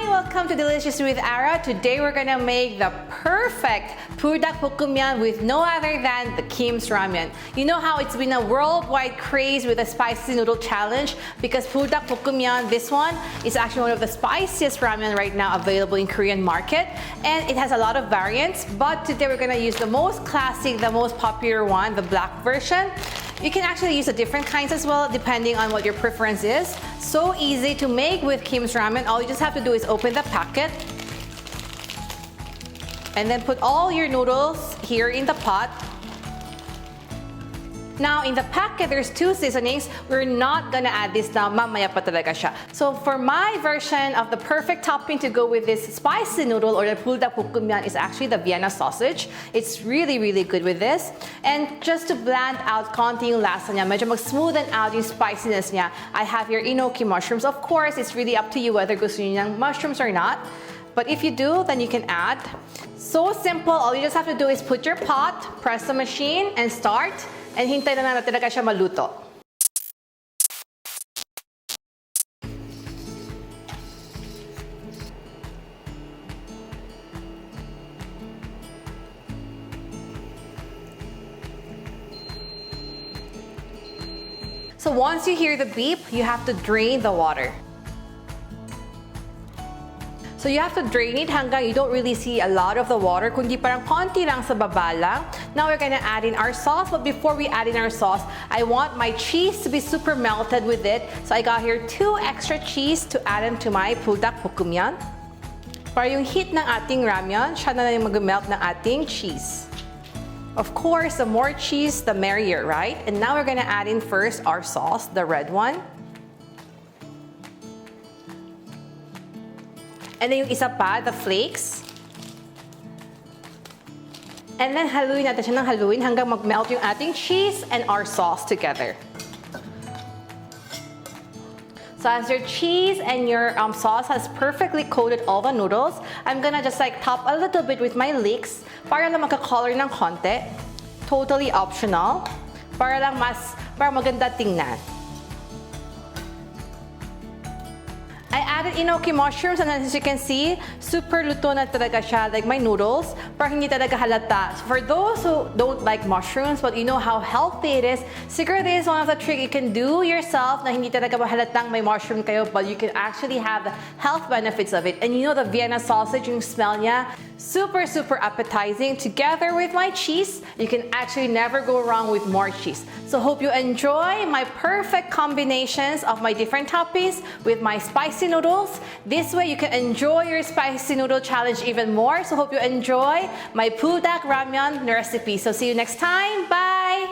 Welcome to Deliciously with Ara. Today we're gonna make the perfect 불닭 볶음면 with no other than the Kim's Ramyun. You know how it's been a worldwide craze with the Spicy Noodle challenge because 불닭 볶음면, this one, is actually one of the spiciest ramen right now available in Korean market, and it has a lot of variants, but today we're gonna use the most classic, the most popular one, the black version. You can actually use the different kinds as well depending on what your preference is. So easy to make with Kim's Ramen. All you just have to do is open the packet and then put all your noodles here in the pot. Now in the packet, there's two seasonings. We're not gonna add this now, mamaya pa talaga siya. So for my version of the perfect topping to go with this spicy noodle or the 불닭 볶음면 is actually the Vienna sausage. It's really good with this. And just to blend out konti yung lasa niya, medyo mag-smoothen out yung spiciness niya, I have here enoki mushrooms. Of course, it's really up to you whether gusto niyo ng mushrooms or not. But if you do, then you can add. So simple, all you just have to do is put your pot, press the machine, and start. And hintay na natin talaga siya maluto. So once you hear the beep, you have to drain the water. So you have to drain it hanggang you don't really see a lot of the water, kundi parang konti lang sa baba lang. Now we're gonna add in our sauce, but before we add in our sauce, I want my cheese to be super melted with it. So I got here 2 extra cheese to add into my 불닭 볶음면. Para yung heat ng ating ramyun, siya na yung mag-melt ng ating cheese. Of course, the more cheese, the merrier, right? And now we're gonna add in first our sauce, the red one. And then yung isa pa, the flakes. And then haluin natin siya ng haluin hanggang mag-melt yung ating cheese and our sauce together. So as your cheese and your sauce has perfectly coated all the noodles, I'm gonna just like top a little bit with my leeks para lang magka-color ng konti. Totally optional. Para maganda tingnan. I added enoki mushrooms, and as you can see, super luto na talaga siya, like my noodles, pero hindi talaga halata. So for those who don't like mushrooms, but you know how healthy it is, siguro this is one of the tricks you can do yourself na hindi talaga halatang may mushroom kayo, but you can actually have the health benefits of it. And you know the Vienna sausage, yung smell niya, super appetizing. Together with my cheese, you can actually never go wrong with more cheese. So hope you enjoy my perfect combinations of my different toppings with my spicy noodles. This way you can enjoy your spicy noodle challenge even more. So hope you enjoy my 불닭 ramyun recipe. So see you next time. Bye!